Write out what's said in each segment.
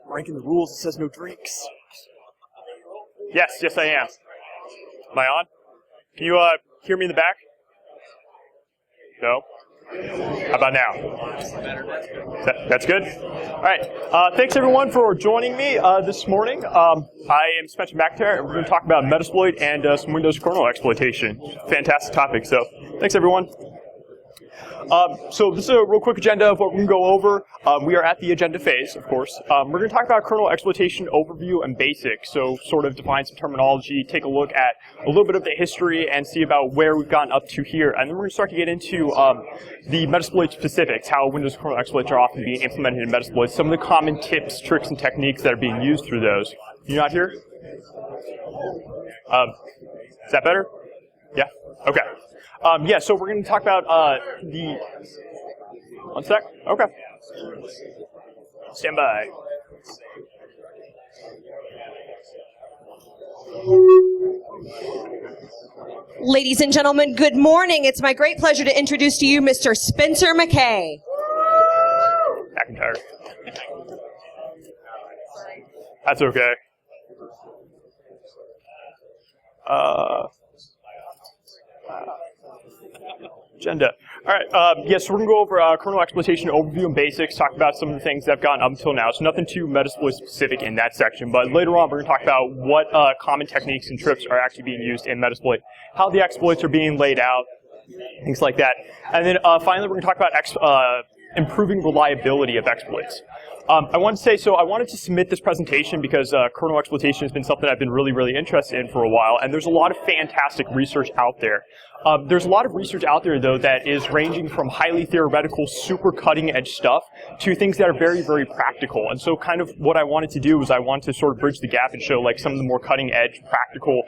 Breaking the rules, it says no drinks. Yes, I am. Am I on? Can you hear me in the back? No? How about now? That's good? All right. Thanks, everyone, for joining me this morning. I am Spencer McIntyre, and we're going to talk about Metasploit and some Windows kernel exploitation. Fantastic topic. So thanks, everyone. So this is a real quick agenda of what we're going to go over. We are at the agenda phase, of course. We're going to talk about kernel exploitation overview and basics, so sort of define some terminology, take a look at a little bit of the history, and see about where we've gotten up to here. And then we're going to start to get into the Metasploit specifics, how Windows kernel exploits are often being implemented in Metasploit, some of the common tips, tricks, and techniques that are being used through those. You not here? Is that better? Yeah? Okay. Yeah, so we're going to talk about the... One sec. Okay. Stand by. Ladies and gentlemen, good morning. It's my great pleasure to introduce to you Mr. Spencer McKay. McIntyre. That's okay. Agenda. All right. Yes, so we're going to go over kernel exploitation overview and basics, talk about some of the things that have gotten up until now. So nothing too Metasploit specific in that section. But later on, we're going to talk about what common techniques and tricks are actually being used in Metasploit, how the exploits are being laid out, things like that. And then finally, we're going to talk about improving reliability of exploits. I wanted to submit this presentation because kernel exploitation has been something I've been really interested in for a while, and there's a lot of fantastic research out there. There's a lot of research out there, though, that is ranging from highly theoretical, super cutting-edge stuff to things that are very practical. And so kind of what I wanted to do was I wanted to sort of bridge the gap and show like some of the more cutting-edge, practical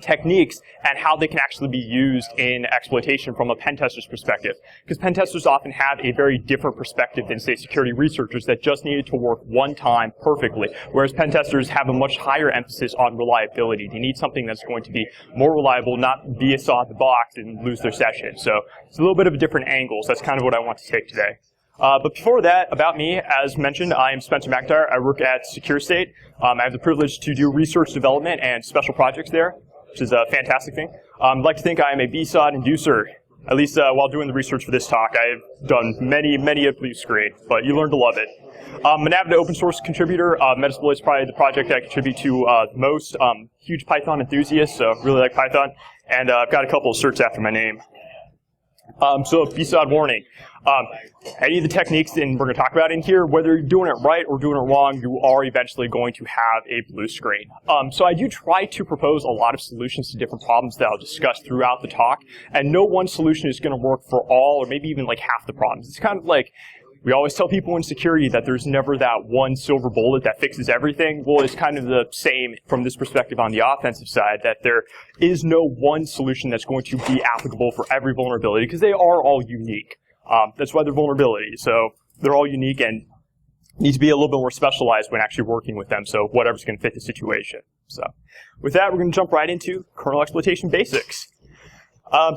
techniques and how they can actually be used in exploitation from a pen tester's perspective. Because pen testers often have a very different perspective than, say, security researchers that just needed to work one time perfectly, whereas pen testers have a much higher emphasis on reliability. They need something that's going to be more reliable, not be a saw at the box and lose their session. So it's a little bit of a different angle, so that's kind of what I want to take today. But before that, about me, as mentioned, I am Spencer McIntyre. I work at SecureState. I have the privilege to do research development and special projects there, which is a fantastic thing. I'd like to think I am a Bside inducer, at least while doing the research for this talk. I've done many a blue screen, but you learn to love it. I'm an avid open source contributor. Metasploit is probably the project I contribute to the most. Huge Python enthusiast, so really like Python. And I've got a couple of certs after my name. So Bside warning. Any of the techniques that we're going to talk about in here, whether you're doing it right or doing it wrong, you are eventually going to have a blue screen. So I do try to propose a lot of solutions to different problems that I'll discuss throughout the talk, and no one solution is going to work for all or maybe even like half the problems. It's kind of like we always tell people in security that there's never that one silver bullet that fixes everything. Well, it's kind of the same from this perspective on the offensive side, that there is no one solution that's going to be applicable for every vulnerability because they are all unique. That's why they're vulnerabilities. So they're all unique and need to be a little bit more specialized when actually working with them, so whatever's going to fit the situation. So with that, we're going to jump right into kernel exploitation basics.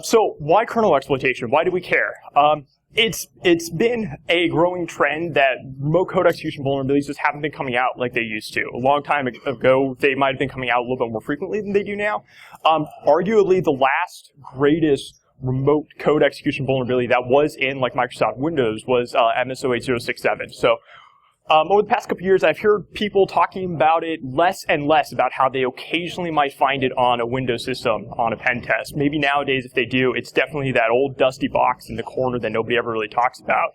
So why kernel exploitation? Why do we care? It's been a growing trend that remote code execution vulnerabilities just haven't been coming out like they used to. A long time ago, they might have been coming out a little bit more frequently than they do now. Arguably, the last greatest remote code execution vulnerability that was in like Microsoft Windows was MS08067. So over the past couple of years, I've heard people talking about it less and less about how they occasionally might find it on a Windows system on a pen test. Maybe nowadays, if they do, it's definitely that old dusty box in the corner that nobody ever really talks about.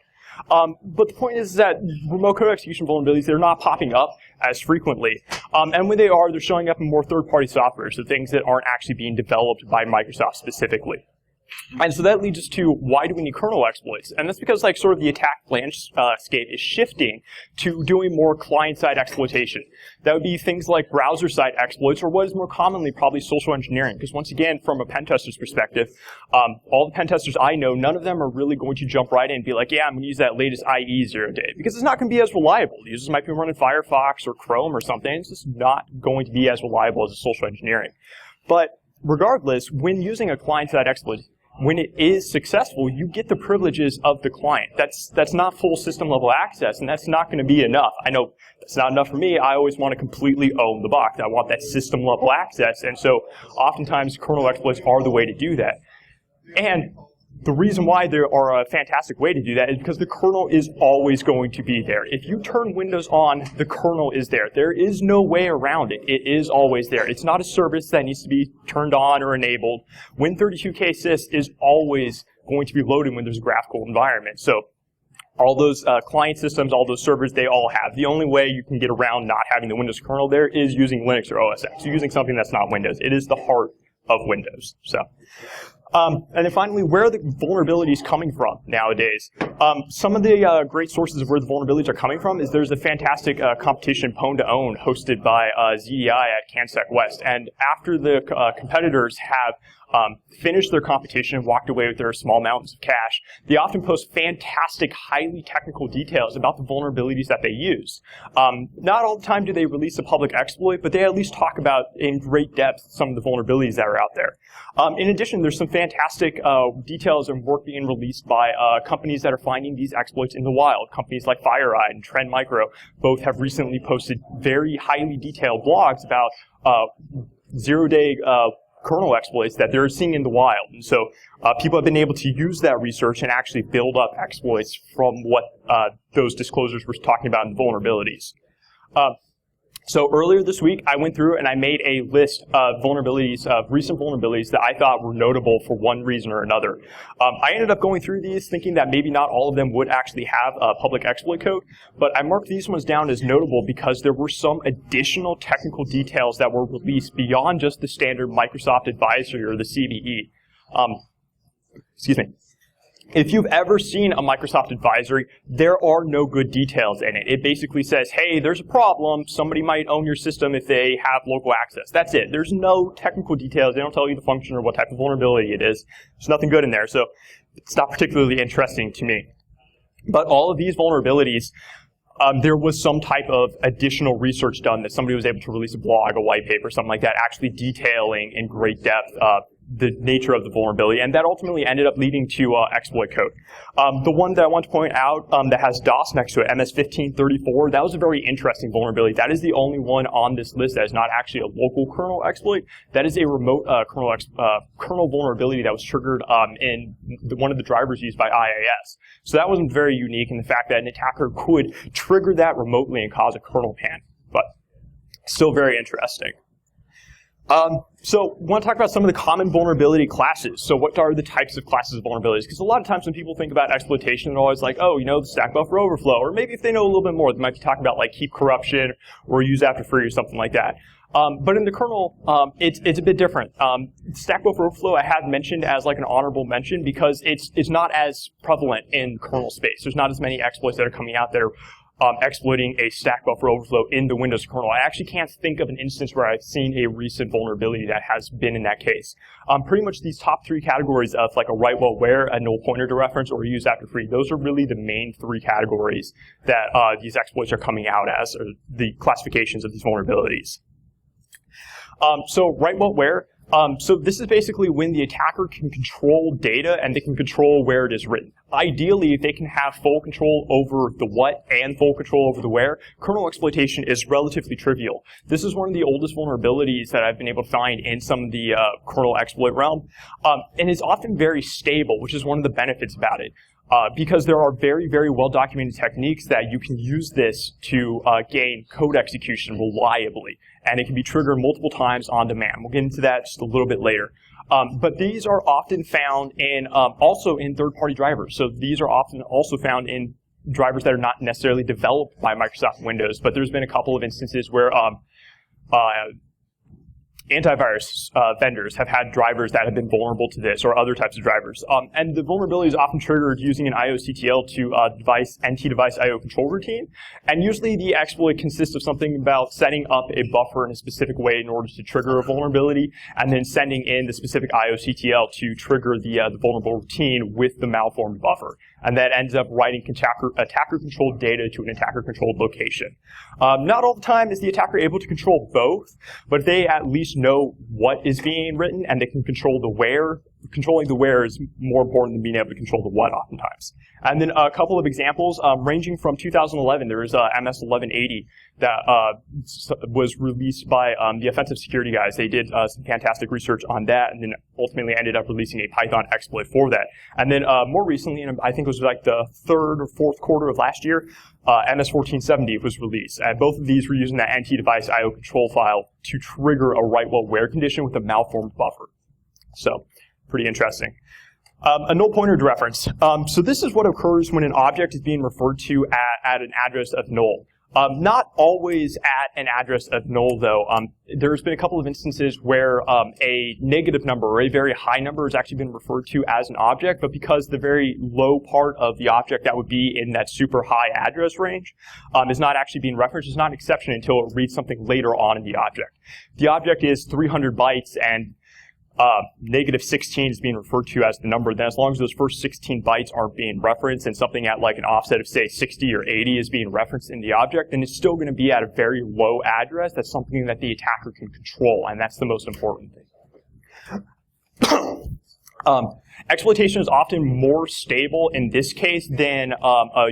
But the point is that remote code execution vulnerabilities, they're not popping up as frequently. And when they are, they're showing up in more third-party software, so things that aren't actually being developed by Microsoft specifically. And so that leads us to, why do we need kernel exploits? And that's because like sort of the attack landscape is shifting to doing more client-side exploitation. That would be things like browser-side exploits, or what is more commonly probably social engineering. Because once again, from a pen tester's perspective, all the pen testers I know, none of them are really going to jump right in and be like, yeah, I'm going to use that latest IE 0-day. Because it's not going to be as reliable. The users might be running Firefox or Chrome or something. It's just not going to be as reliable as a social engineering. But regardless, when using a client-side exploit, when it is successful, you get the privileges of the client. That's not full system level access, and that's not going to be enough. I know that's not enough for me. I always want to completely own the box. I want that system level access, and so oftentimes kernel exploits are the way to do that. And the reason why they are a fantastic way to do that is because the kernel is always going to be there. If you turn Windows on, the kernel is there. There is no way around it. It is always there. It's not a service that needs to be turned on or enabled. Win32k sys is always going to be loaded when there's a graphical environment. So all those client systems, all those servers, they all have. The only way you can get around not having the Windows kernel there is using Linux or OS X. So using something that's not Windows. It is the heart of Windows. So. And then finally, where are the vulnerabilities coming from nowadays? Some of the great sources of where the vulnerabilities are coming from is there's a fantastic competition, Pwn to Own, hosted by ZEI at CanSec West. And after the competitors have finished their competition and walked away with their small amounts of cash, they often post fantastic, highly technical details about the vulnerabilities that they use. Not all the time do they release a public exploit, but they at least talk about in great depth some of the vulnerabilities that are out there. In addition, there's some fantastic details and work being released by companies that are finding these exploits in the wild. Companies like FireEye and Trend Micro both have recently posted very highly detailed blogs about zero-day kernel exploits that they're seeing in the wild. And so people have been able to use that research and actually build up exploits from what those disclosures were talking about in vulnerabilities. So earlier this week, I went through and I made a list of vulnerabilities, of recent vulnerabilities that I thought were notable for one reason or another. I ended up going through these thinking that maybe not all of them would actually have a public exploit code, but I marked these ones down as notable because there were some additional technical details that were released beyond just the standard Microsoft Advisory or the CVE. Excuse me. If you've ever seen a Microsoft Advisory, there are no good details in it. It basically says, hey, there's a problem. Somebody might own your system if they have local access. That's it. There's no technical details. They don't tell you the function or what type of vulnerability it is. There's nothing good in there, so it's not particularly interesting to me. But all of these vulnerabilities, there was some type of additional research done that somebody was able to release a blog, a white paper, something like that, actually detailing in great depth the nature of the vulnerability, and that ultimately ended up leading to exploit code. The one that I want to point out that has DOS next to it, MS1534, that was a very interesting vulnerability. That is the only one on this list that is not actually a local kernel exploit. That is a remote kernel vulnerability that was triggered in one of the drivers used by IIS. So that wasn't very unique in the fact that an attacker could trigger that remotely and cause a kernel pan, but still very interesting. So I want to talk about some of the common vulnerability classes. So what are the types of classes of vulnerabilities? Because a lot of times when people think about exploitation, they're always like, oh, you know, the stack buffer overflow. Or maybe if they know a little bit more, they might be talking about like keep corruption or use after free or something like that. But in the kernel, it's a bit different. Stack buffer overflow I had mentioned as like an honorable mention because it's not as prevalent in kernel space. There's not as many exploits that are coming out there exploiting a stack buffer overflow in the Windows kernel. I actually can't think of an instance where I've seen a recent vulnerability that has been in that case. Pretty much these top three categories of like a write well where, a null pointer to reference, or use after free, those are really the main three categories that these exploits are coming out as, or the classifications of these vulnerabilities. So write well where. So this is basically when the attacker can control data and they can control where it is written. Ideally, if they can have full control over the what and full control over the where, kernel exploitation is relatively trivial. This is one of the oldest vulnerabilities that I've been able to find in some of the kernel exploit realm, and it's often very stable, which is one of the benefits about it. Because there are very, very well-documented techniques that you can use this to gain code execution reliably. And it can be triggered multiple times on demand. We'll get into that just a little bit later. But these are often found in also in third-party drivers. So these are often also found in drivers that are not necessarily developed by Microsoft Windows. But there's been a couple of instances where antivirus vendors have had drivers that have been vulnerable to this, or other types of drivers. And the vulnerability is often triggered using an IOCTL to NT-device IO control routine. And usually the exploit consists of something about setting up a buffer in a specific way in order to trigger a vulnerability, and then sending in the specific IOCTL to trigger the vulnerable routine with the malformed buffer. And that ends up writing attacker-controlled data to an attacker-controlled location. Not all the time is the attacker able to control both, but if they at least know what is being written and they can control the where controlling the where is more important than being able to control the what oftentimes. And then a couple of examples, ranging from 2011, there was MS-1180 that was released by the offensive security guys. They did some fantastic research on that, and then ultimately ended up releasing a Python exploit for that. And then more recently, and I think it was like the third or fourth quarter of last year, MS-1470 was released. And both of these were using that anti-device IO control file to trigger a write while where condition with a malformed buffer. So, pretty interesting. A null pointer dereference. So this is what occurs when an object is being referred to at an address of null. Not always at an address of null, though. There's been a couple of instances where a negative number or a very high number has actually been referred to as an object, but because the very low part of the object that would be in that super high address range is not actually being referenced, it's not an exception until it reads something later on in the object. The object is 300 bytes, and negative 16 is being referred to as the number. Then as long as those first 16 bytes aren't being referenced and something at like an offset of, say, 60 or 80 is being referenced in the object, then it's still going to be at a very low address. That's something that the attacker can control, and that's the most important thing. Exploitation is often more stable in this case than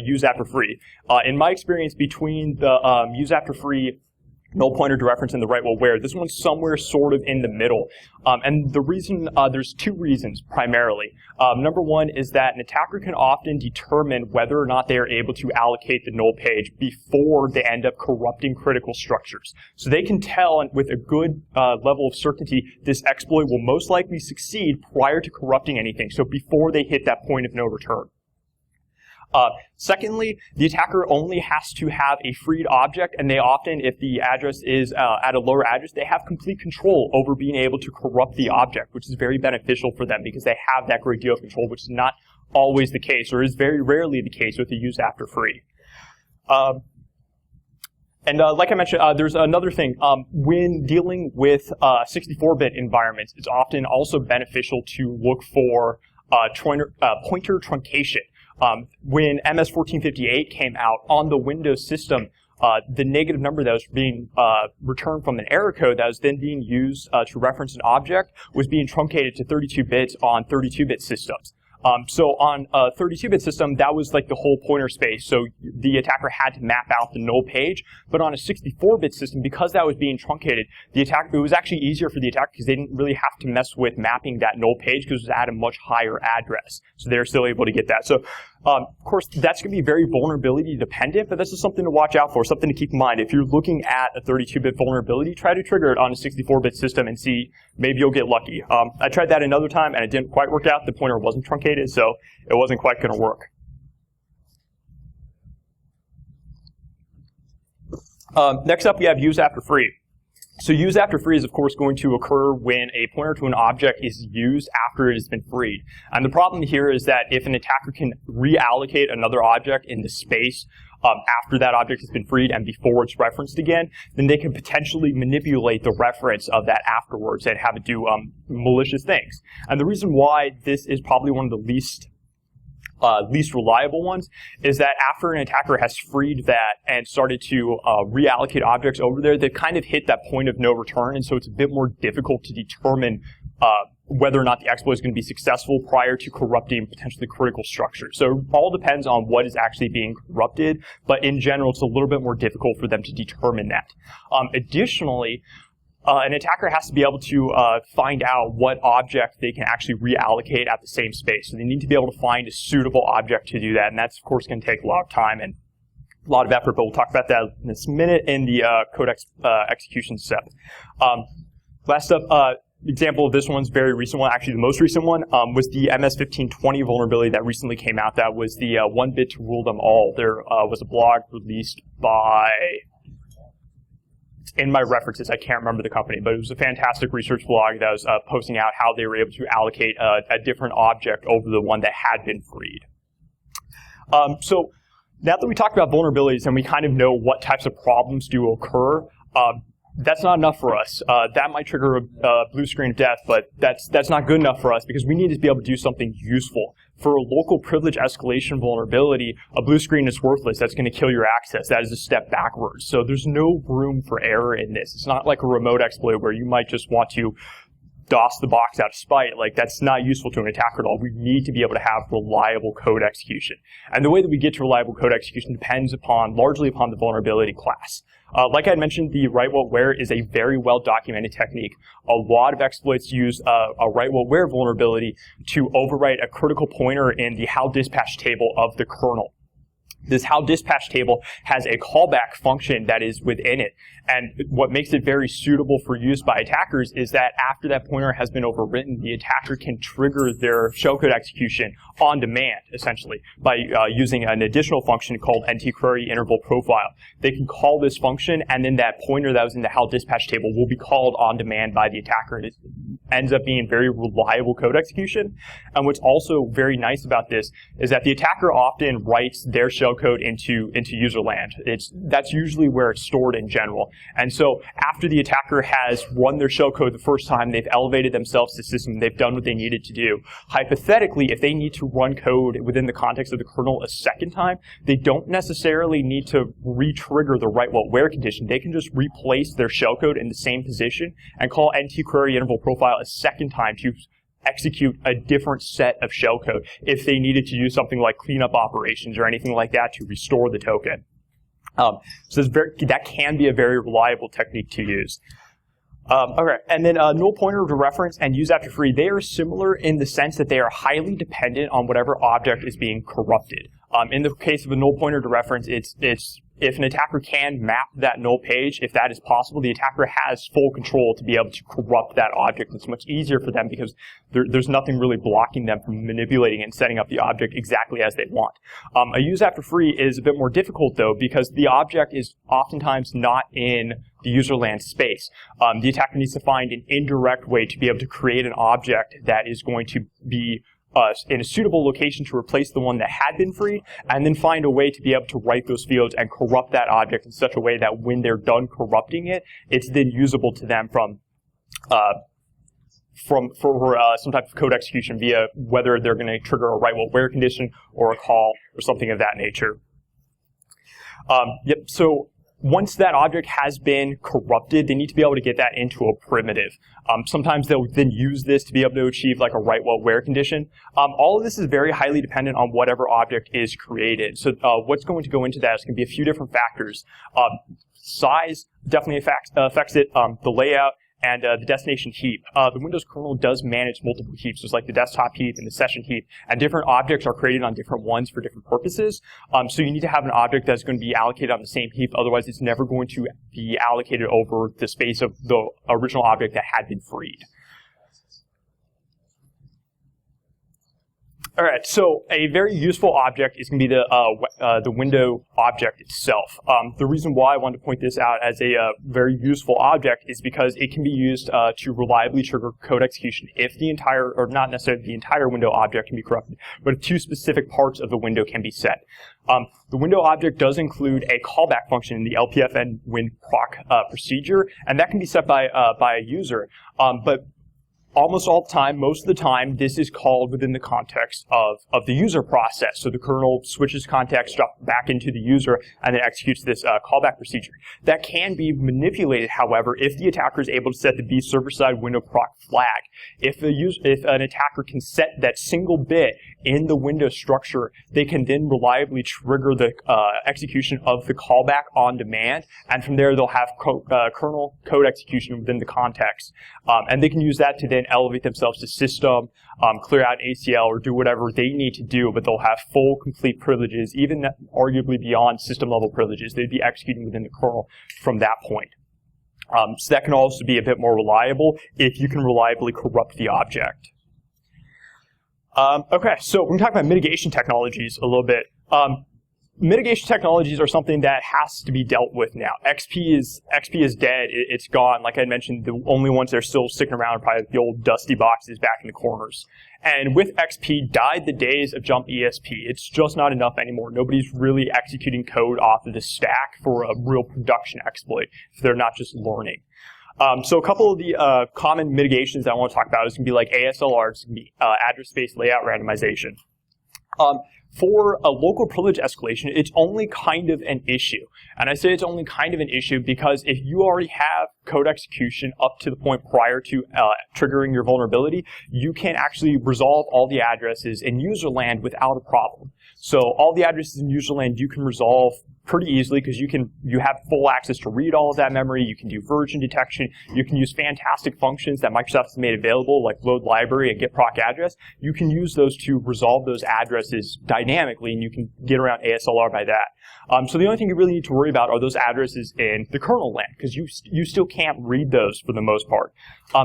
use after free. In my experience, between the use after free null pointer dereference and the write while where, this one's somewhere sort of in the middle. And the reason, there's two reasons primarily. Number one is that an attacker can often determine whether or not they are able to allocate the null page before they end up corrupting critical structures. So they can tell with a good level of certainty this exploit will most likely succeed prior to corrupting anything, so before they hit that point of no return. Secondly, the attacker only has to have a freed object, and they often, if the address is at a lower address, they have complete control over being able to corrupt the object, which is very beneficial for them because they have that great deal of control, which is not always the case, or is very rarely the case with the use after free. And like I mentioned, there's another thing. When dealing with 64-bit environments, it's often also beneficial to look for pointer truncation. When MS-1458 came out on the Windows system, the negative number that was being returned from an error code that was then being used to reference an object was being truncated to 32 bits on 32-bit systems. So on a 32-bit system, that was like the whole pointer space, so the attacker had to map out the null page. But on a 64-bit system, because that was being truncated, it was actually easier for the attacker because they didn't really have to mess with mapping that null page because it was at a much higher address. So they were still able to get that. So, of course, that's going to be very vulnerability dependent, but this is something to watch out for, something to keep in mind. If you're looking at a 32-bit vulnerability, try to trigger it on a 64-bit system and see, maybe you'll get lucky. I tried that another time, and it didn't quite work out. The pointer wasn't truncated, so it wasn't quite going to work. Next up, we have use after free. So use after free is, of course, going to occur when a pointer to an object is used after it has been freed. And the problem here is that if an attacker can reallocate another object in the space after that object has been freed and before it's referenced again, then they can potentially manipulate the reference of that afterwards and have it do malicious things. And the reason why this is probably one of the least reliable ones is that after an attacker has freed that and started to reallocate objects over there, they've kind of hit that point of no return, and so it's a bit more difficult to determine whether or not the exploit is going to be successful prior to corrupting potentially critical structures. So it all depends on what is actually being corrupted, but in general, it's a little bit more difficult for them to determine that. Additionally, an attacker has to be able to find out what object they can actually reallocate at the same space. So they need to be able to find a suitable object to do that, and that's, of course, going to take a lot of time and a lot of effort, but we'll talk about that in this minute in the code execution step. Last up, example of this one's very recent one, actually the most recent one, was the MS-1520 vulnerability that recently came out. That was the one bit to rule them all. There was a blog released by, in my references, I can't remember the company, but it was a fantastic research blog that was posting out how they were able to allocate a different object over the one that had been freed. So now that we talked about vulnerabilities and we kind of know what types of problems do occur, that's not enough for us. That might trigger a blue screen of death, but that's not good enough for us because we need to be able to do something useful. For a local privilege escalation vulnerability, a blue screen is worthless. That's going to kill your access. That is a step backwards. So there's no room for error in this. It's not like a remote exploit where you might just want to DOS the box out of spite, like that's not useful to an attacker at all. We need to be able to have reliable code execution. And the way that we get to reliable code execution depends largely upon the vulnerability class. Like I had mentioned, the write what where is a very well documented technique. A lot of exploits use a write what where vulnerability to overwrite a critical pointer in the HAL dispatch table of the kernel. This HAL dispatch table has a callback function that is within it. And what makes it very suitable for use by attackers is that after that pointer has been overwritten, the attacker can trigger their shellcode execution on demand, essentially, by using an additional function called ntquery interval profile. They can call this function, and then that pointer that was in the HAL dispatch table will be called on demand by the attacker. And it ends up being very reliable code execution. And what's also very nice about this is that the attacker often writes their shellcode into userland. That's usually where it's stored in general. And so after the attacker has run their shellcode the first time, they've elevated themselves to the system, they've done what they needed to do. Hypothetically, if they need to run code within the context of the kernel a second time, they don't necessarily need to re-trigger the write what where condition. They can just replace their shellcode in the same position and call ntquery interval profile a second time to execute a different set of shellcode if they needed to do something like cleanup operations or anything like that to restore the token. So that can be a very reliable technique to use. Okay, and then null pointer to reference and use after free, they are similar in the sense that they are highly dependent on whatever object is being corrupted. In the case of a null pointer to reference, it's if an attacker can map that null page, if that is possible, the attacker has full control to be able to corrupt that object. It's much easier for them because there's nothing really blocking them from manipulating and setting up the object exactly as they want. A use after free is a bit more difficult, though, because the object is oftentimes not in the userland space. The attacker needs to find an indirect way to be able to create an object that is going to be in a suitable location to replace the one that had been freed, and then find a way to be able to write those fields and corrupt that object in such a way that when they're done corrupting it, it's then usable to them for some type of code execution via whether they're going to trigger a write what where condition or a call or something of that nature. So once that object has been corrupted, they need to be able to get that into a primitive. Sometimes they'll then use this to be able to achieve like a write what where condition. All of this is very highly dependent on whatever object is created. So what's going to go into that is going to be a few different factors. Size definitely affects it, the layout, and the destination heap. The Windows kernel does manage multiple heaps, just like the desktop heap and the session heap, and different objects are created on different ones for different purposes. So you need to have an object that's going to be allocated on the same heap, otherwise it's never going to be allocated over the space of the original object that had been freed. All right, so a very useful object is going to be the window object itself. The reason why I wanted to point this out as a very useful object is because it can be used to reliably trigger code execution if the entire, or not necessarily the entire window object can be corrupted, but if two specific parts of the window can be set. The window object does include a callback function in the LPFN win proc procedure, and that can be set by a user. But almost all the time, most of the time, this is called within the context of the user process. So the kernel switches context back into the user and then executes this callback procedure. That can be manipulated, however, if the attacker is able to set the B server-side window proc flag. If an attacker can set that single bit in the window structure, they can then reliably trigger the execution of the callback on demand, and from there they'll have kernel code execution within the context. And they can use that to then elevate themselves to system, clear out ACL, or do whatever they need to do, but they'll have full, complete privileges, even arguably beyond system-level privileges. They'd be executing within the kernel from that point. So that can also be a bit more reliable if you can reliably corrupt the object. Okay, so we're going to talk about mitigation technologies a little bit. Mitigation technologies are something that has to be dealt with now. XP is dead. It's gone. Like I mentioned, the only ones that are still sticking around are probably the old dusty boxes back in the corners. And with XP died the days of jump ESP. It's just not enough anymore. Nobody's really executing code off of the stack for a real production exploit if they're not just learning. So a couple of the common mitigations that I want to talk about is going to be like ASLR. It's going to be address space layout randomization. For a local privilege escalation, it's only kind of an issue. And I say it's only kind of an issue because if you already have code execution up to the point prior to triggering your vulnerability, you can actually resolve all the addresses in user land without a problem. So all the addresses in user land you can resolve pretty easily because you have full access to read all of that memory. You can do version detection. You can use fantastic functions that Microsoft has made available, like load library and get proc address. You can use those to resolve those addresses dynamically, and you can get around ASLR by that. So the only thing you really need to worry about are those addresses in the kernel land, because you still can't read those for the most part.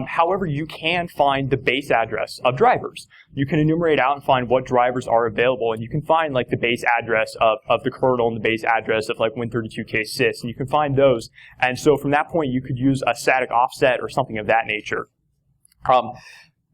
However, you can find the base address of drivers. You can enumerate out and find what drivers are available, and you can find like the base address of the kernel and the base address of like Win32k-sys, and you can find those. And so from that point, you could use a static offset or something of that nature.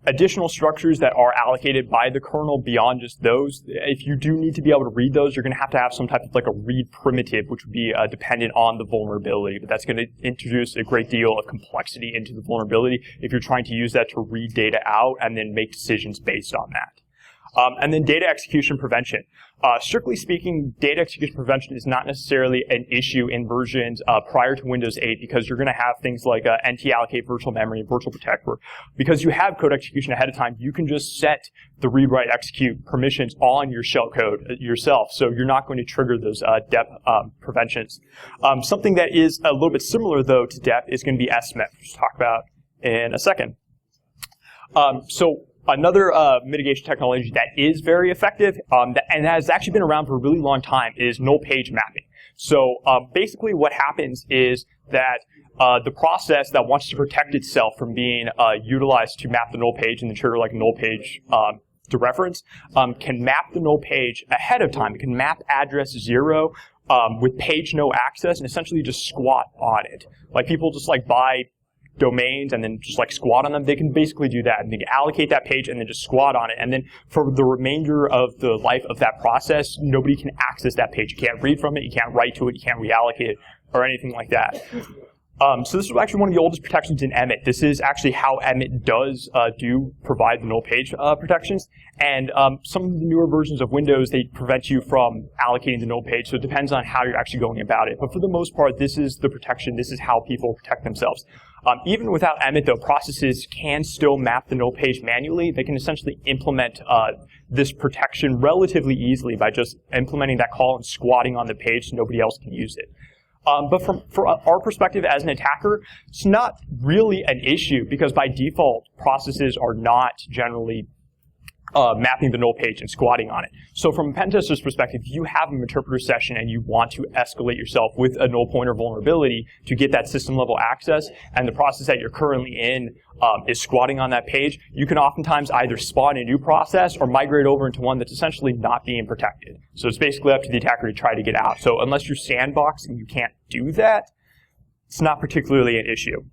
Additional structures that are allocated by the kernel beyond just those, if you do need to be able to read those, you're going to have some type of like a read primitive, which would be dependent on the vulnerability. But that's going to introduce a great deal of complexity into the vulnerability if you're trying to use that to read data out and then make decisions based on that. And then data execution prevention. Strictly speaking, data execution prevention is not necessarily an issue in versions prior to Windows 8 because you're going to have things like NT-allocate virtual memory and virtual protect. Because you have code execution ahead of time, you can just set the read, write, execute permissions on your shellcode yourself, so you're not going to trigger those DEP preventions. Something that is a little bit similar, though, to DEP is going to be SMIP, which we'll talk about in a second. Another mitigation technology that is very effective and has actually been around for a really long time is null page mapping. So basically what happens is that the process that wants to protect itself from being utilized to map the null page and then trigger like null page dereference can map the null page ahead of time. It can map address 0 with page no access and essentially just squat on it. Like people just like buy domains and then just like squat on them. They can basically do that, and they can allocate that page and then just squat on it, and then for the remainder of the life of that process, nobody can access that page. You can't read from it, you can't write to it, you can't reallocate it or anything like that. So this is actually one of the oldest protections in Emmet. This is actually how Emmet does provide the null page protections. And some of the newer versions of Windows, they prevent you from allocating the null page. So it depends on how you're actually going about it. But for the most part, this is the protection. This is how people protect themselves. Even without Emmet, though, processes can still map the null page manually. They can essentially implement this protection relatively easily by just implementing that call and squatting on the page so nobody else can use it. But from our perspective as an attacker, it's not really an issue because by default, processes are not generally mapping the null page and squatting on it. So from a pen tester's perspective, if you have an interpreter session and you want to escalate yourself with a null pointer vulnerability to get that system level access, and the process that you're currently in is squatting on that page, you can oftentimes either spawn a new process or migrate over into one that's essentially not being protected. So it's basically up to the attacker to try to get out. So unless you're sandboxing, you can't do that. It's not particularly an issue.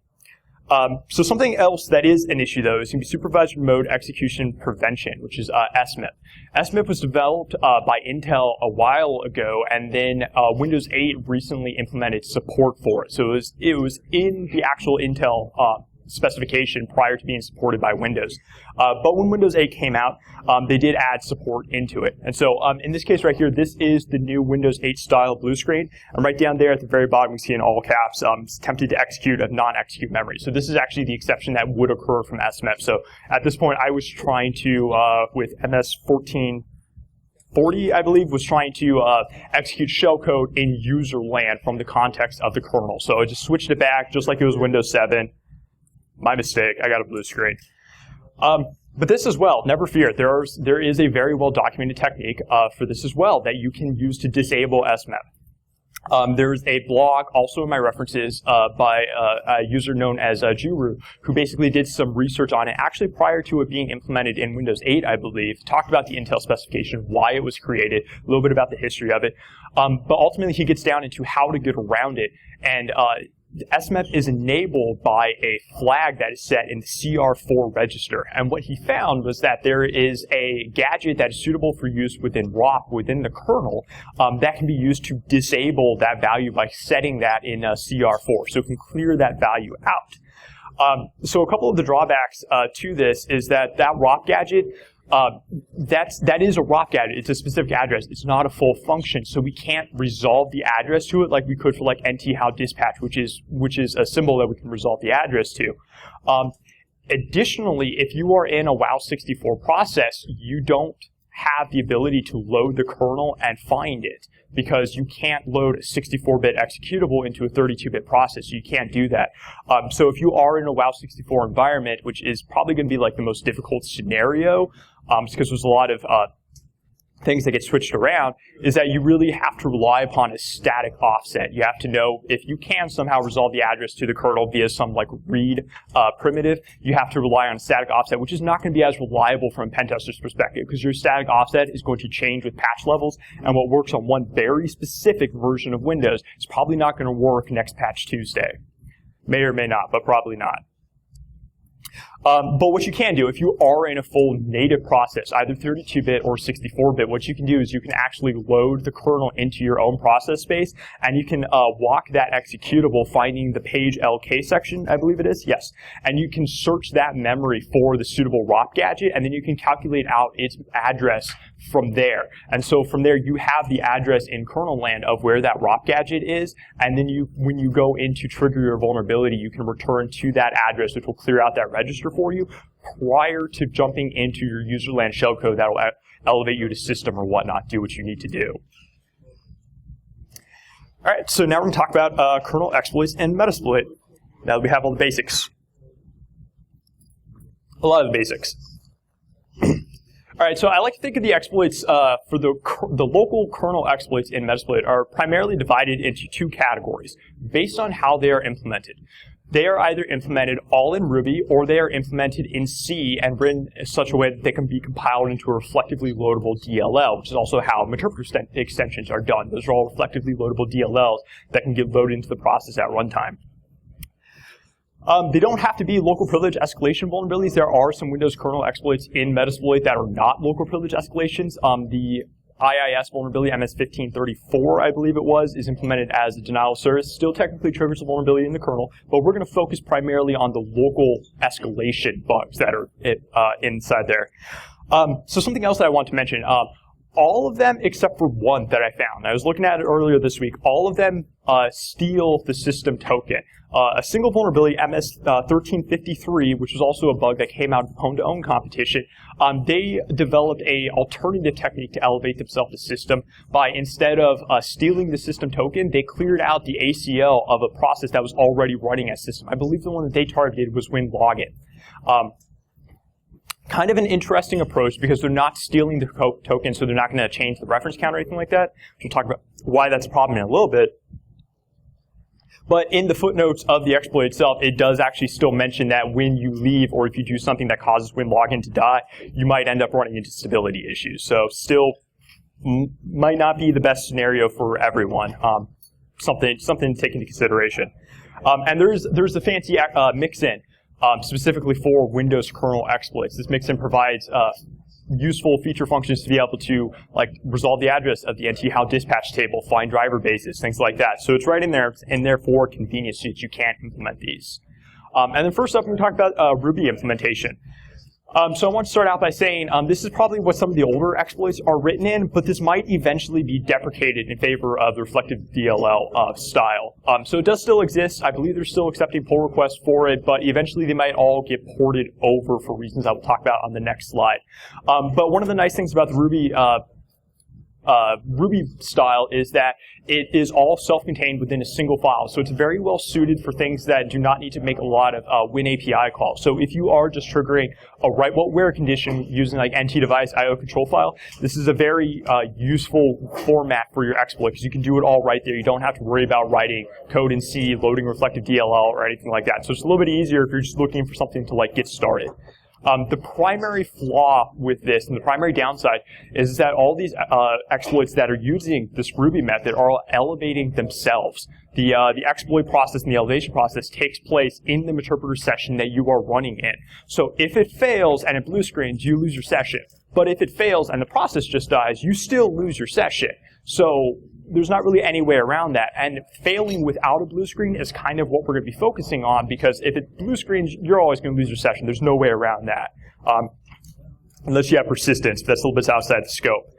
So something else that is an issue, though, is going to be supervised remote execution prevention, which is SMIP. SMIP was developed by Intel a while ago, and then Windows 8 recently implemented support for it. So it was in the actual Intel specification prior to being supported by Windows. But when Windows 8 came out, they did add support into it. And so in this case right here, this is the new Windows 8 style blue screen. And right down there at the very bottom, we see in all caps, it's attempted to execute a non-execute memory. So this is actually the exception that would occur from SMIP. So at this point, I was trying to, with MS 1440, I believe, was trying to execute shellcode in user land from the context of the kernel. So I just switched it back just like it was Windows 7. My mistake, I got a blue screen. But this as well, never fear, there is a very well documented technique for this as well that you can use to disable SMIP. There's a blog also in my references by a user known as Juru, who basically did some research on it actually prior to it being implemented in Windows 8, I believe, talked about the Intel specification, why it was created, a little bit about the history of it. But ultimately he gets down into how to get around it, and SMIP is enabled by a flag that is set in the CR4 register. And what he found was that there is a gadget that is suitable for use within ROP, within the kernel, that can be used to disable that value by setting that in CR4. So it can clear that value out. So a couple of the drawbacks to this is that ROP gadget that is a ROP gadget. It's a specific address. It's not a full function, so we can't resolve the address to it like we could for like how dispatch, which is a symbol that we can resolve the address to. Additionally, if you are in a WoW64 process, you don't have the ability to load the kernel and find it, because you can't load a 64-bit executable into a 32-bit process. You can't do that. So if you are in a WoW64 environment, which is probably going to be like the most difficult scenario, because there's a lot of things that get switched around, is that you really have to rely upon a static offset. You have to know if you can somehow resolve the address to the kernel via some like read primitive, you have to rely on a static offset, which is not going to be as reliable from a pen tester's perspective, because your static offset is going to change with patch levels, and what works on one very specific version of Windows is probably not going to work next patch Tuesday. May or may not, but probably not. But what you can do, if you are in a full native process, either 32-bit or 64-bit, what you can do is you can actually load the kernel into your own process space, and you can walk that executable, finding the page LK section, I believe it is, yes. And you can search that memory for the suitable ROP gadget, and then you can calculate out its address from there. And so from there, you have the address in kernel land of where that ROP gadget is, and then when you go in to trigger your vulnerability, you can return to that address, which will clear out that register for you prior to jumping into your userland shellcode that will elevate you to system or whatnot, do what you need to do. All right, so now we're going to talk about kernel exploits and Metasploit. Now that we have all the basics. A lot of the basics. All right, so I like to think of the exploits for the local kernel exploits in Metasploit are primarily divided into two categories based on how they are implemented. They are either implemented all in Ruby, or they are implemented in C and written in such a way that they can be compiled into a reflectively loadable DLL, which is also how interpreter extensions are done. Those are all reflectively loadable DLLs that can get loaded into the process at runtime. They don't have to be local privilege escalation vulnerabilities. There are some Windows kernel exploits in Metasploit that are not local privilege escalations. The IIS vulnerability, MS1534, I believe it was, is implemented as a denial of service. Still technically triggers a vulnerability in the kernel, but we're going to focus primarily on the local escalation bugs that are inside there. So something else that I want to mention, all of them except for one that I found. I was looking at it earlier this week. All of them steal the system token. A single vulnerability, MS1353, which was also a bug that came out of the Pwn2Own competition, they developed a alternative technique to elevate themselves to system by, instead of stealing the system token, they cleared out the ACL of a process that was already running as system. I believe the one that they targeted was WinLogin. Kind of an interesting approach because they're not stealing the token, so they're not going to change the reference count or anything like that. We'll talk about why that's a problem in a little bit. But in the footnotes of the exploit itself, it does actually still mention that when you leave, or if you do something that causes WinLogin to die, you might end up running into stability issues. So still might not be the best scenario for everyone. Something to take into consideration. And there's the fancy mix-in. Specifically for Windows kernel exploits. This mix-in provides useful feature functions to be able to resolve the address of the NT how dispatch table, find driver bases, things like that. So it's right in there, for convenience so that you can't implement these. And then first up, we're going to talk about Ruby implementation. So I want to start out by saying this is probably what some of the older exploits are written in, but this might eventually be deprecated in favor of the reflective DLL style. So it does still exist. I believe they're still accepting pull requests for it, but eventually they might all get ported over for reasons I will talk about on the next slide. But one of the nice things about the Ruby style is that it is all self-contained within a single file. So it's very well suited for things that do not need to make a lot of WinAPI calls. So if you are just triggering a write-what-where condition using NT-device IO control file, this is a very useful format for your exploit because you can do it all right there. You don't have to worry about writing code in C, loading reflective DLL, or anything like that. So it's a little bit easier if you're just looking for something to get started. The primary flaw with this, and the primary downside, is that all these exploits that are using this Ruby method are all elevating themselves. The exploit process and the elevation process takes place in the interpreter session that you are running in. So if it fails and it blue screens, you lose your session. But if it fails and the process just dies, you still lose your session. So there's not really any way around that. And failing without a blue screen is kind of what we're going to be focusing on, because if it blue screens, you're always going to lose your session. There's no way around that. unless you have persistence, but that's a little bit outside the scope.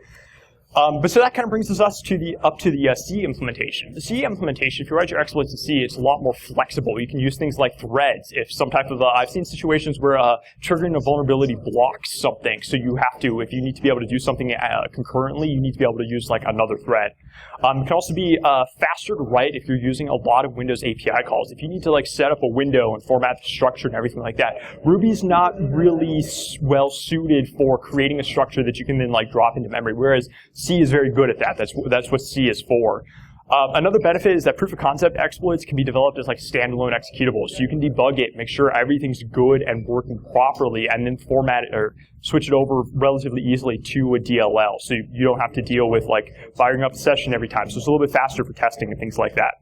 But so that kind of brings us to the C implementation. The C implementation, if you write your exploits in C, it's a lot more flexible. You can use things like threads. If some type of, I've seen situations where triggering a vulnerability blocks something, so you have to, if you need to be able to do something concurrently, you need to be able to use like another thread. It can also be faster to write if you're using a lot of Windows API calls. If you need to like set up a window and format the structure and everything like that, Ruby's not really well suited for creating a structure that you can then like drop into memory, whereas C is very good at that. That's what C is for. Another benefit is that proof of concept exploits can be developed as like standalone executables. So you can debug it, make sure everything's good and working properly, and then format it or switch it over relatively easily to a DLL. So you don't have to deal with like firing up a session every time. So it's a little bit faster for testing and things like that.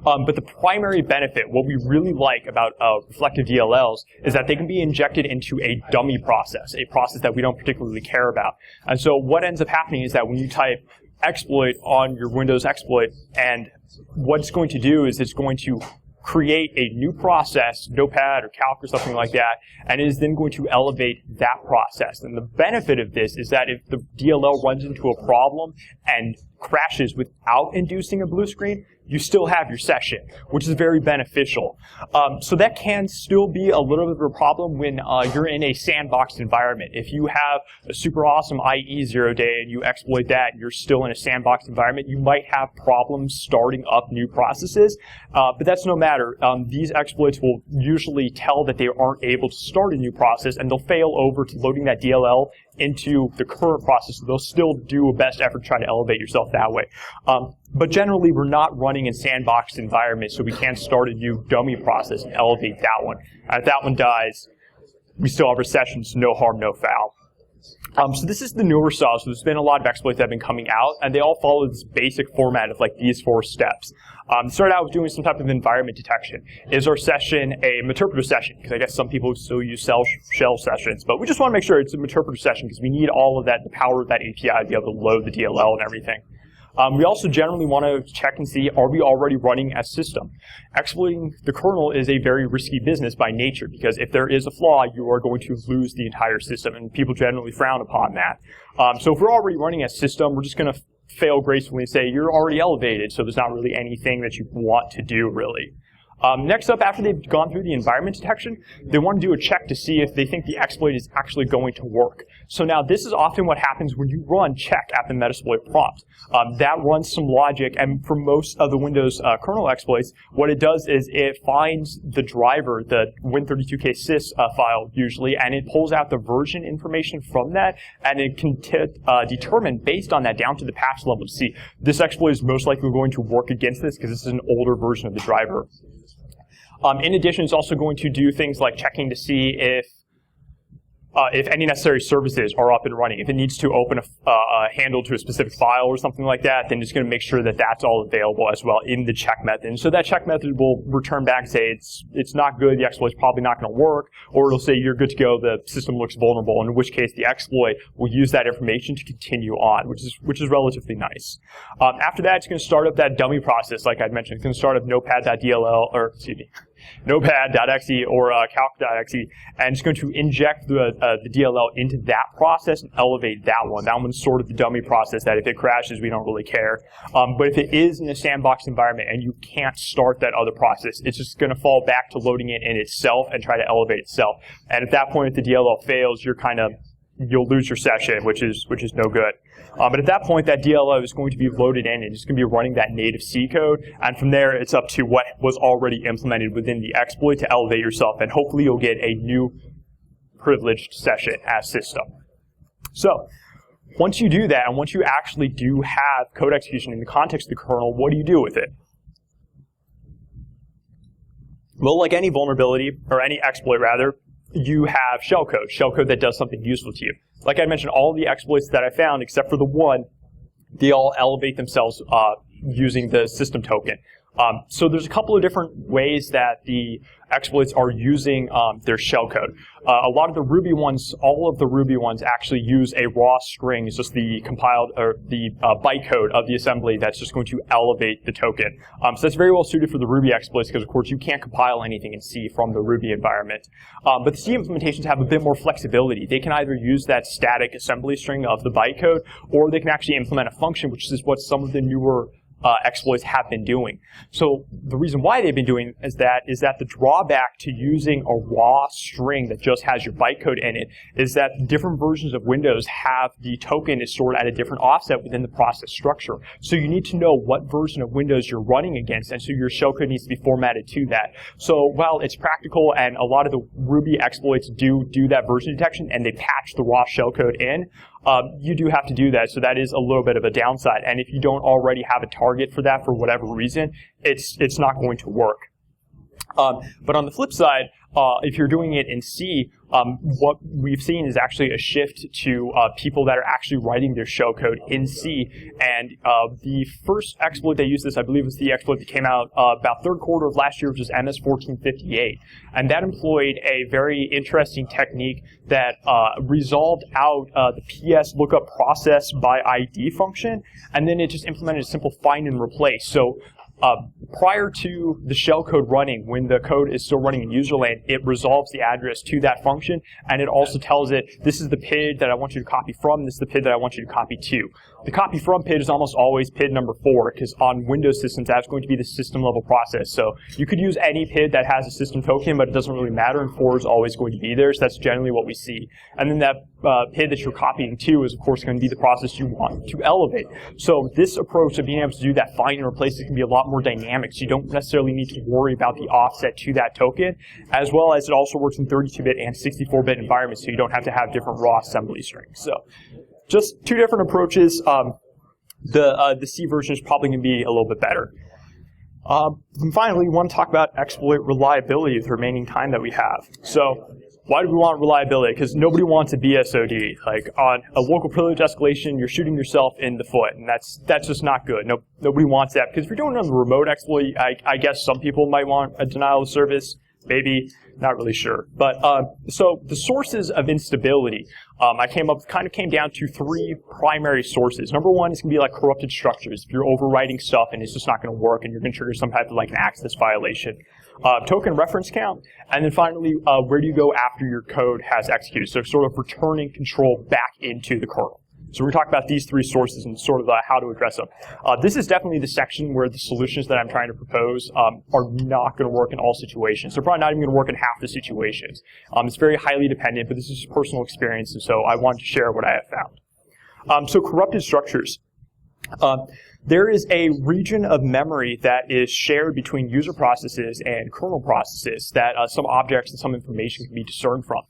But the primary benefit, what we really like about reflective DLLs, is that they can be injected into a dummy process, a process that we don't particularly care about. And so what ends up happening is that when you type exploit on your Windows exploit, and what it's going to do is it's going to create a new process, Notepad or Calc or something like that, and it is then going to elevate that process. And the benefit of this is that if the DLL runs into a problem and crashes without inducing a blue screen, you still have your session, which is very beneficial. So that can still be a little bit of a problem when you're in a sandboxed environment. If you have a super awesome IE 0 day and you exploit that and you're still in a sandboxed environment, you might have problems starting up new processes, but that's no matter. These exploits will usually tell that they aren't able to start a new process, and they'll fail over to loading that DLL into the current process. So they'll still do a best effort trying to elevate yourself that way. But generally, we're not running in sandboxed environments, so we can't start a new dummy process and elevate that one. And if that one dies, we still have our sessions, no harm, no foul. So this is the newer stuff. So there's been a lot of exploits that have been coming out, and they all follow this basic format of like these 4 steps. Started out with doing some type of environment detection. Is our session a Meterpreter session? Because I guess some people still use shell sessions, but we just want to make sure it's a Meterpreter session because we need all of that, the power of that API to be able to load the DLL and everything. We also generally want to check and see, are we already running as system? Exploiting the kernel is a very risky business by nature, because if there is a flaw, you are going to lose the entire system, and people generally frown upon that. So if we're already running as system, we're just going to fail gracefully and say, you're already elevated, so there's not really anything that you want to do, really. Next up, after they've gone through the environment detection, they want to do a check to see if they think the exploit is actually going to work. So now this is often what happens when you run check at the Metasploit prompt. That runs some logic, and for most of the Windows kernel exploits, what it does is it finds the driver, the Win32k sys file usually, and it pulls out the version information from that, and it can determine based on that down to the patch level to see this exploit is most likely going to work against this because this is an older version of the driver. In addition, it's also going to do things like checking to see if any necessary services are up and running. If it needs to open a handle to a specific file or something like that, then it's going to make sure that that's all available as well in the check method. And so that check method will return back and say it's not good, the exploit's probably not going to work, or it'll say you're good to go, the system looks vulnerable, in which case the exploit will use that information to continue on, which is relatively nice. After that, it's going to start up that dummy process, like I'd mentioned. It's going to start up notepad.dll, or excuse me, notepad.exe or calc.exe, and it's going to inject the DLL into that process and elevate that one. That one's sort of the dummy process that if it crashes, we don't really care. But if it is in a sandbox environment and you can't start that other process, it's just going to fall back to loading it in itself and try to elevate itself. And at that point, if the DLL fails, you'll lose your session, which is no good. But at that point, that DLL is going to be loaded in, and it's going to be running that native C code, and from there, it's up to what was already implemented within the exploit to elevate yourself, and hopefully you'll get a new privileged session as system. So, once you do that, and once you actually do have code execution in the context of the kernel, what do you do with it? Well, like any vulnerability, or any exploit rather, you have shellcode that does something useful to you. Like I mentioned, all the exploits that I found, except for the one, they all elevate themselves using the system token. So there's a couple of different ways that the exploits are using their shellcode. A lot of the Ruby ones, all of the Ruby ones actually use a raw string. It's just the compiled or the bytecode of the assembly that's just going to elevate the token. So that's very well suited for the Ruby exploits because, of course, you can't compile anything in C from the Ruby environment. But the C implementations have a bit more flexibility. They can either use that static assembly string of the bytecode, or they can actually implement a function, which is what some of the newer exploits have been doing. So the reason why they've been doing is that the drawback to using a raw string that just has your bytecode in it is that different versions of Windows have the token is stored at a different offset within the process structure. So you need to know what version of Windows you're running against, and so your shellcode needs to be formatted to that. So while it's practical and a lot of the Ruby exploits do that version detection and they patch the raw shellcode in, you do have to do that, so that is a little bit of a downside. And if you don't already have a target for that for whatever reason, it's not going to work. But on the flip side, if you're doing it in C, what we've seen is actually a shift to people that are actually writing their shellcode in C. And the first exploit they used this, I believe, was the exploit that came out about third quarter of last year, which is MS1458. And that employed a very interesting technique that resolved out the PS lookup process by ID function, and then it just implemented a simple find and replace. So prior to the shellcode running, when the code is still running in userland, it resolves the address to that function, and it also tells it, this is the PID that I want you to copy from, this is the PID that I want you to copy to. The copy from PID is almost always PID number 4, because on Windows systems, that's going to be the system level process. So you could use any PID that has a system token, but it doesn't really matter, and 4 is always going to be there, so that's generally what we see. And then that PID that you're copying to is, of course, going to be the process you want to elevate. So this approach of being able to do that find and replace it can be a lot more dynamic, so you don't necessarily need to worry about the offset to that token, as well as it also works in 32-bit and 64-bit environments, so you don't have to have different raw assembly strings. So just two different approaches. The C version is probably going to be a little bit better. And finally, we want to talk about exploit reliability with the remaining time that we have. So why do we want reliability? Because nobody wants a BSOD. Like on a local privilege escalation, you're shooting yourself in the foot, and that's just not good. Nobody wants that. Because if you're doing it on the remote exploit, I guess some people might want a denial of service. Maybe, not really sure. But so the sources of instability, I came down to 3 primary sources. Number one is going to be like corrupted structures. If you're overwriting stuff and it's just not going to work and you're going to trigger some type of like an access violation. Token reference count, and then finally, where do you go after your code has executed? So sort of returning control back into the kernel. So we're going to talk about these 3 sources and sort of how to address them. This is definitely the section where the solutions that I'm trying to propose are not going to work in all situations. They're probably not even going to work in half the situations. It's very highly dependent, but this is just personal experience, and so I wanted to share what I have found. So corrupted structures. There is a region of memory that is shared between user processes and kernel processes that some objects and some information can be discerned from.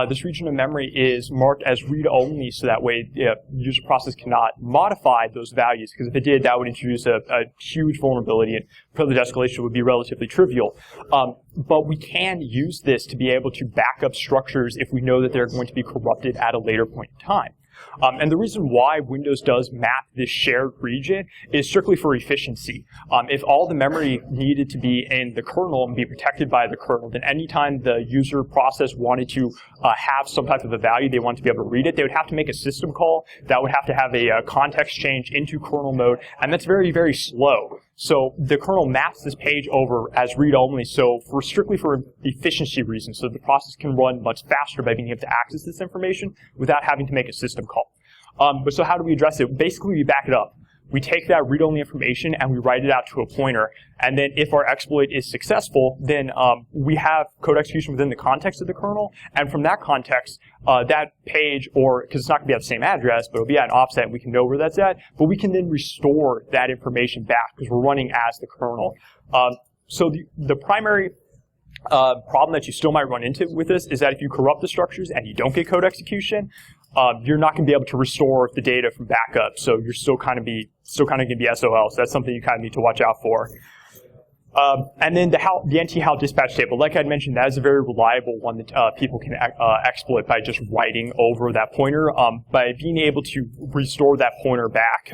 This region of memory is marked as read-only, so that way the user process cannot modify those values, because if it did, that would introduce a huge vulnerability, and privilege escalation would be relatively trivial. But we can use this to be able to back up structures if we know that they're going to be corrupted at a later point in time. And the reason why Windows does map this shared region is strictly for efficiency. If all the memory needed to be in the kernel and be protected by the kernel, then anytime the user process wanted to have some type of a value, they wanted to be able to read it, they would have to make a system call that would have to have a context change into kernel mode, and that's very, very slow. So the kernel maps this page over as read-only, so strictly for efficiency reasons, so the process can run much faster by being able to access this information without having to make a system call. But so how do we address it? Basically, we back it up. We take that read-only information and we write it out to a pointer. And then if our exploit is successful, then we have code execution within the context of the kernel. And from that context, that page, or because it's not going to be at the same address, but it'll be at an offset, and we can know where that's at. But we can then restore that information back because we're running as the kernel. So the primary problem that you still might run into with this is that if you corrupt the structures and you don't get code execution, you're not going to be able to restore the data from backup, so you're still kind of going to be SOL. So that's something you kind of need to watch out for. And then the NT-HAL dispatch table, like I'd mentioned, that is a very reliable one that people can exploit by just writing over that pointer. By being able to restore that pointer back,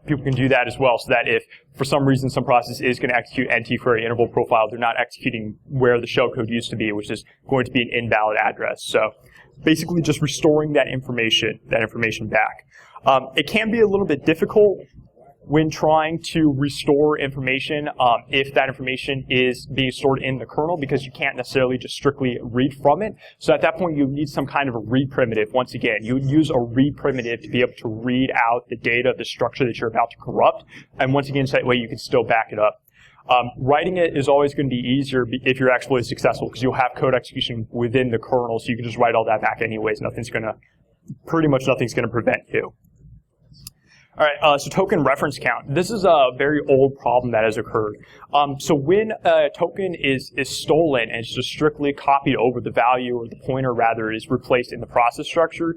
people can do that as well, so that if for some reason some process is going to execute NT query interval profile, they're not executing where the shellcode used to be, which is going to be an invalid address. So basically just restoring that information back. It can be a little bit difficult when trying to restore information if that information is being stored in the kernel, because you can't necessarily just strictly read from it. So at that point, you need some kind of a read primitive. Once again, you would use a read primitive to be able to read out the data, the structure that you're about to corrupt. And once again, so that way you can still back it up. Writing it is always going to be easier if your exploit is successful, because you'll have code execution within the kernel, so you can just write all that back anyways. Pretty much nothing's going to prevent you. All right, so token reference count. This is a very old problem that has occurred. So when a token is stolen and it's just strictly copied over, the value, or the pointer rather, is replaced in the process structure,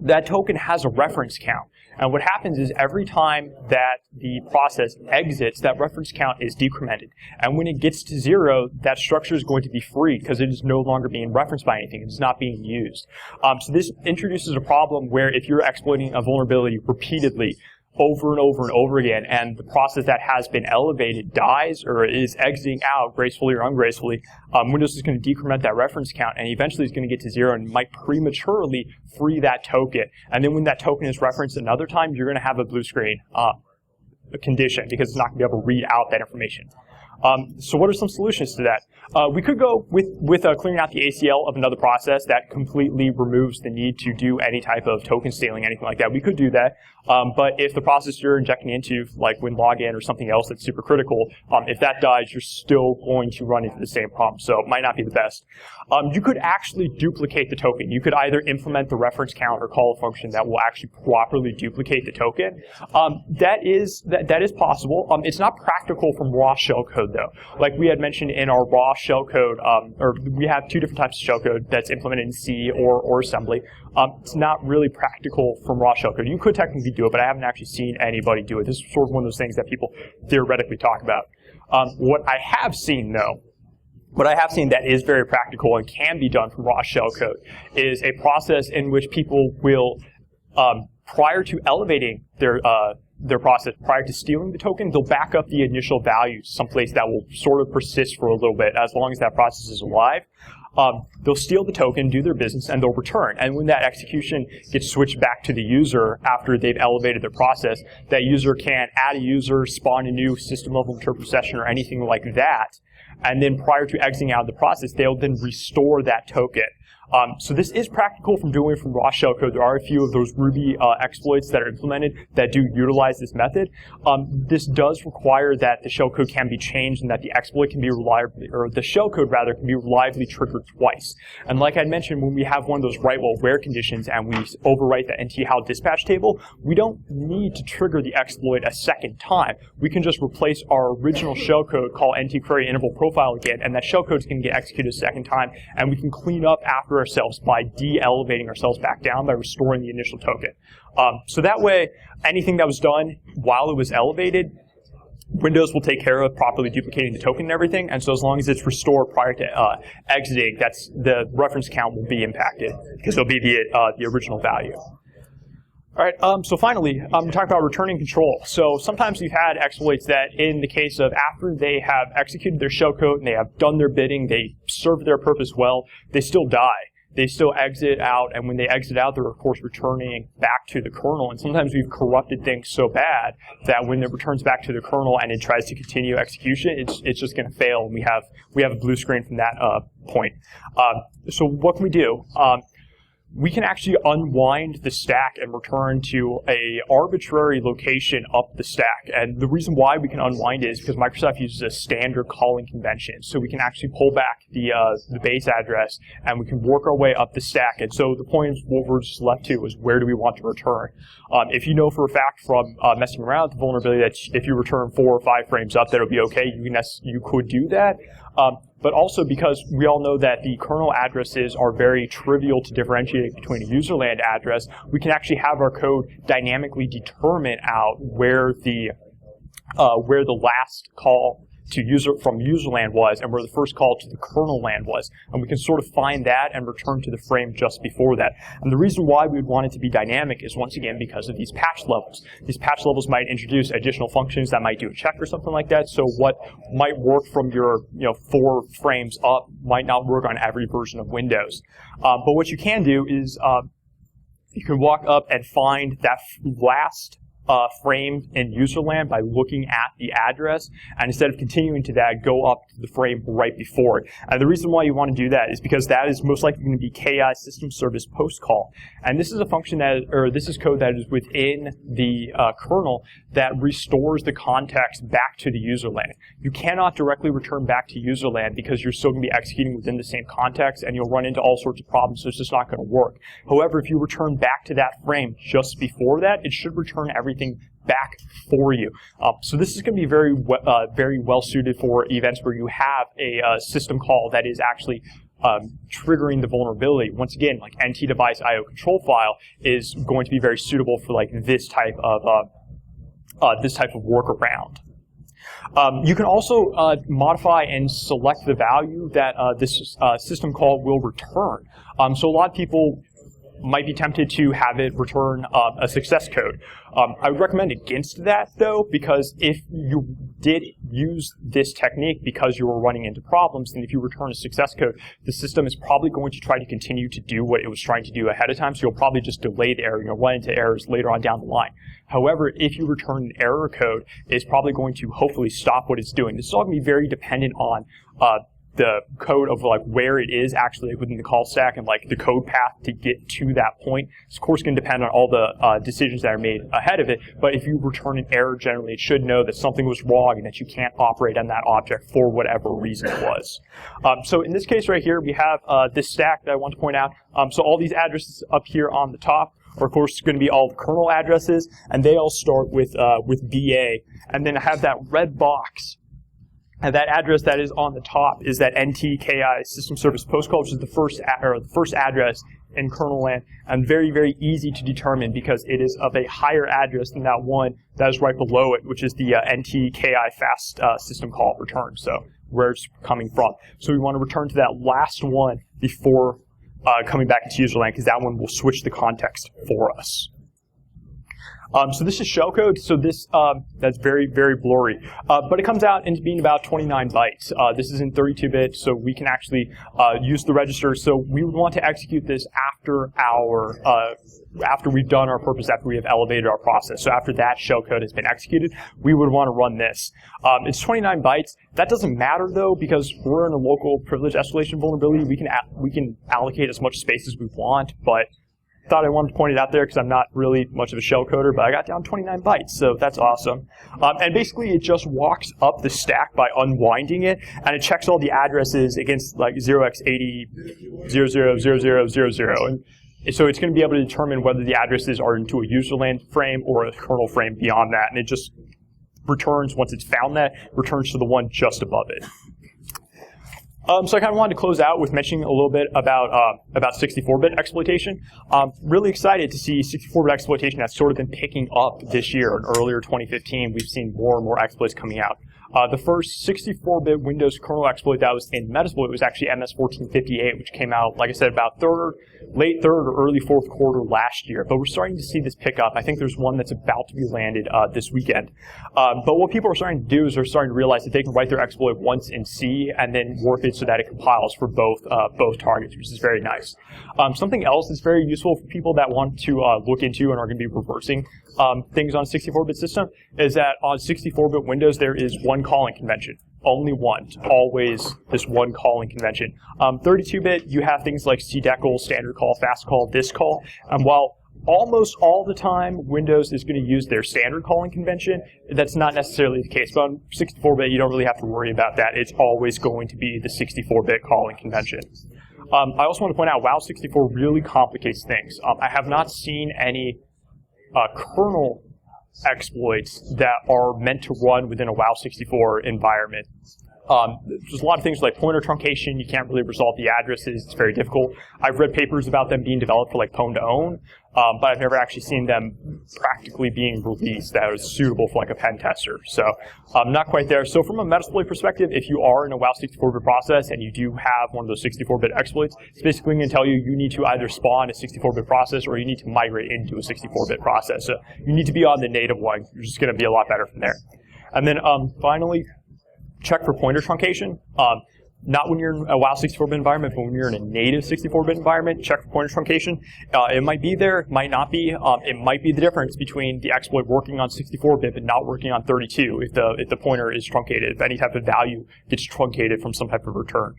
that token has a reference count. And what happens is every time that the process exits, that reference count is decremented. And when it gets to 0, that structure is going to be free because it is no longer being referenced by anything. It's not being used. So this introduces a problem where if you're exploiting a vulnerability repeatedly, over and over and over again, and the process that has been elevated dies or is exiting out gracefully or ungracefully, Windows is going to decrement that reference count, and eventually it's going to get to 0 and might prematurely free that token. And then when that token is referenced another time, you're going to have a blue screen condition because it's not going to be able to read out that information. So what are some solutions to that? We could go with clearing out the ACL of another process that completely removes the need to do any type of token stealing, anything like that. We could do that. But if the process you're injecting into, like WinLogin or something else that's super critical, if that dies, you're still going to run into the same problem. So it might not be the best. You could actually duplicate the token. You could either implement the reference count or call a function that will actually properly duplicate the token. That is possible. It's not practical from raw shellcode, though. Like we had mentioned in our raw shellcode, or we have two different types of shellcode that's implemented in C or assembly. It's not really practical from raw shellcode. You could technically do it, but I haven't actually seen anybody do it. This is sort of one of those things that people theoretically talk about. What I have seen that is very practical and can be done from raw shellcode is a process in which people will, prior to elevating their process, prior to stealing the token, they'll back up the initial value someplace that will sort of persist for a little bit as long as that process is alive. They'll steal the token, do their business, and they'll return. And when that execution gets switched back to the user after they've elevated their process, that user can add a user, spawn a new system-level interpreter session, or anything like that. And then prior to exiting out of the process, they'll then restore that token. So this is practical from doing it from raw shellcode. There are a few of those Ruby exploits that are implemented that do utilize this method. This does require that the shellcode can be changed and that the exploit can be reliably, or the shellcode rather, can be reliably triggered twice. And like I mentioned, when we have one of those write while where conditions and we overwrite the NT-HAL dispatch table, we don't need to trigger the exploit a second time. We can just replace our original shellcode, call NT-query interval profile again, and that shellcode is going to get executed a second time, and we can clean up after ourselves by de-elevating ourselves back down by restoring the initial token. So that way, anything that was done while it was elevated, Windows will take care of properly duplicating the token and everything, and so as long as it's restored prior to exiting, the reference count will be impacted, because it'll be the original value. All right, so finally, we're talking about returning control. So sometimes we've had exploits that, in the case of after they have executed their shellcode and they have done their bidding, they served their purpose well, they still die. They still exit out, and when they exit out, they're, of course, returning back to the kernel. And sometimes we've corrupted things so bad that when it returns back to the kernel and it tries to continue execution, it's just going to fail, and we have a blue screen from that point. So what can we do? We can actually unwind the stack and return to an arbitrary location up the stack. And the reason why we can unwind it is because Microsoft uses a standard calling convention. So we can actually pull back the base address, and we can work our way up the stack. And so the point is what we're just left to is where do we want to return. If you know for a fact from messing around with the vulnerability that if you return 4 or 5 frames up, that'll be okay, you could do that. But also because we all know that the kernel addresses are very trivial to differentiate between a userland address, we can actually have our code dynamically determine out where the where the last call to from user land was and where the first call to the kernel land was. And we can sort of find that and return to the frame just before that. And the reason why we would want it to be dynamic is, once again, because of these patch levels. These patch levels might introduce additional functions that might do a check or something like that. So what might work from your 4 frames up might not work on every version of Windows. But what you can do is you can walk up and find that last frame in userland by looking at the address, and instead of continuing to that, go up to the frame right before it. And the reason why you want to do that is because that is most likely going to be KI system service post call. And this is a function that, or this is code that is within the kernel that restores the context back to the userland. You cannot directly return back to userland because you're still going to be executing within the same context, and you'll run into all sorts of problems, so it's just not going to work. However, if you return back to that frame just before that, it should return everything back for you. So this is going to be very well suited for events where you have a system call that is actually triggering the vulnerability. Once again, like NT device IO control file is going to be very suitable for like this type of workaround. You can also modify and select the value that this system call will return. So a lot of people might be tempted to have it return a success code. I would recommend against that, though, because if you did use this technique because you were running into problems, then if you return a success code, the system is probably going to try to continue to do what it was trying to do ahead of time, so you'll probably just delay the error. You'll run into errors later on down the line. However, if you return an error code, it's probably going to hopefully stop what it's doing. This is all going to be very dependent on the code of like where it is actually within the call stack and like the code path to get to that point. It's of course going to depend on all the decisions that are made ahead of it, but if you return an error, generally it should know that something was wrong and that you can't operate on that object for whatever reason it was. So in this case right here, we have this stack that I want to point out. So all these addresses up here on the top are of course going to be all the kernel addresses, and they all start with BA, and then I have that red box. And that address that is on the top is that NTKI system service post call, which is the first address in kernel land, and very, very easy to determine because it is of a higher address than that one that is right below it, which is the NTKI fast system call return, so where it's coming from. So we want to return to that last one before coming back into userland, because that one will switch the context for us. So this is shellcode, so this that's very, very blurry. But it comes out into being about 29 bytes. This is in 32-bit, so we can actually use the register. So we would want to execute this after we've done our purpose, after we have elevated our process. So after that shellcode has been executed, we would want to run this. It's 29 bytes. That doesn't matter though, because we're in a local privilege escalation vulnerability. We can allocate as much space as we want, but thought I wanted to point it out there because I'm not really much of a shellcoder, but I got down 29 bytes, so that's awesome. And basically, it just walks up the stack by unwinding it, and it checks all the addresses against like 0x80, 000000, and so it's going to be able to determine whether the addresses are into a userland frame or a kernel frame beyond that, and it just returns, once it's found that, returns to the one just above it. So I kind of wanted to close out with mentioning a little bit about 64-bit exploitation. Really excited to see 64-bit exploitation has sort of been picking up this year. In earlier 2015, we've seen more and more exploits coming out. The first 64-bit Windows kernel exploit that was in Metasploit was actually MS-1458, which came out, like I said, about late third or early fourth quarter last year. But we're starting to see this pick up. I think there's one that's about to be landed this weekend. But what people are starting to do is they're starting to realize that they can write their exploit once in C and then work it so that it compiles for both targets, which is very nice. Something else that's very useful for people that want to look into and are going to be reversing things on a 64-bit system is that on 64-bit Windows there is one calling convention. Only one. Always this one calling convention. 32-bit, you have things like cdecal, standard call, fast call, this call. And while almost all the time Windows is going to use their standard calling convention, that's not necessarily the case. But on 64-bit, you don't really have to worry about that. It's always going to be the 64-bit calling convention. I also want to point out, WoW 64 really complicates things. I have not seen any kernel exploits that are meant to run within a WoW 64 environment. There's a lot of things like pointer truncation. You can't really resolve the addresses. It's very difficult. I've read papers about them being developed for like pwn to own. but I've never actually seen them practically being released that is suitable for like a pen tester. So not quite there. So from a Metasploit perspective, if you are in a WoW 64-bit process and you do have one of those 64-bit exploits, it's basically going to tell you you need to either spawn a 64-bit process or you need to migrate into a 64-bit process. So you need to be on the native one. You're just going to be a lot better from there. And then finally, check for pointer truncation. Not when you're in a WoW 64-bit environment, but when you're in a native 64-bit environment, check for pointer truncation. It might be there, it might not be. It might be the difference between the exploit working on 64-bit but not working on 32 if the pointer is truncated, if any type of value gets truncated from some type of return.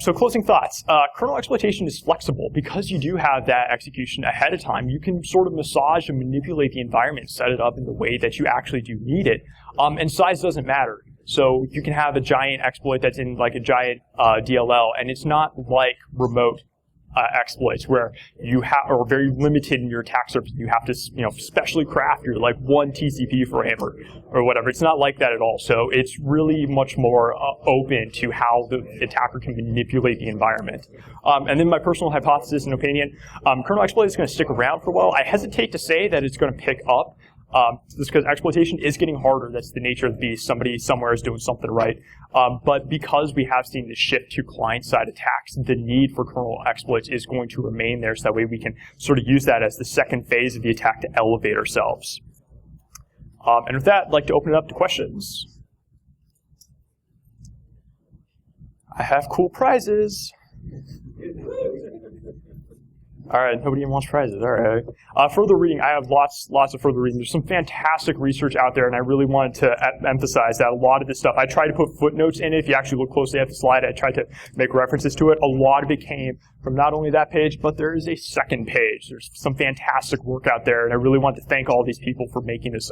So closing thoughts. Kernel exploitation is flexible. Because you do have that execution ahead of time, you can sort of massage and manipulate the environment, set it up in the way that you actually do need it. And size doesn't matter. So you can have a giant exploit that's in like a giant DLL, and it's not like remote exploits where you are very limited in your attack surface. You have to, specially craft your like one TCP frame or whatever. It's not like that at all. So it's really much more open to how the attacker can manipulate the environment. And then my personal hypothesis and opinion, kernel exploit is going to stick around for a while. I hesitate to say that it's going to pick up. Just because exploitation is getting harder. That's the nature of the beast. Somebody somewhere is doing something right. But because we have seen this shift to client-side attacks, the need for kernel exploits is going to remain there, so that way we can sort of use that as the second phase of the attack to elevate ourselves. And with that, I'd like to open it up to questions. I have cool prizes. All right, nobody even wants prizes. All right. Further reading, I have lots of further reading. There's some fantastic research out there, and I really wanted to emphasize that a lot of this stuff, I tried to put footnotes in it. If you actually look closely at the slide, I tried to make references to it. A lot of it came from not only that page, but there is a second page. There's some fantastic work out there, and I really want to thank all these people for making this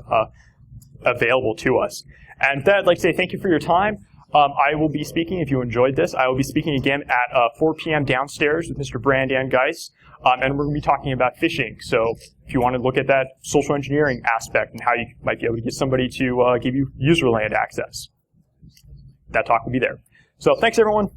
available to us. And with that, I'd like to say thank you for your time. I will be speaking, if you enjoyed this, I will be speaking again at 4 p.m. downstairs with Mr. Brandan Geis, and we're going to be talking about phishing. So if you want to look at that social engineering aspect and how you might be able to get somebody to give you user land access, that talk will be there. So thanks, everyone.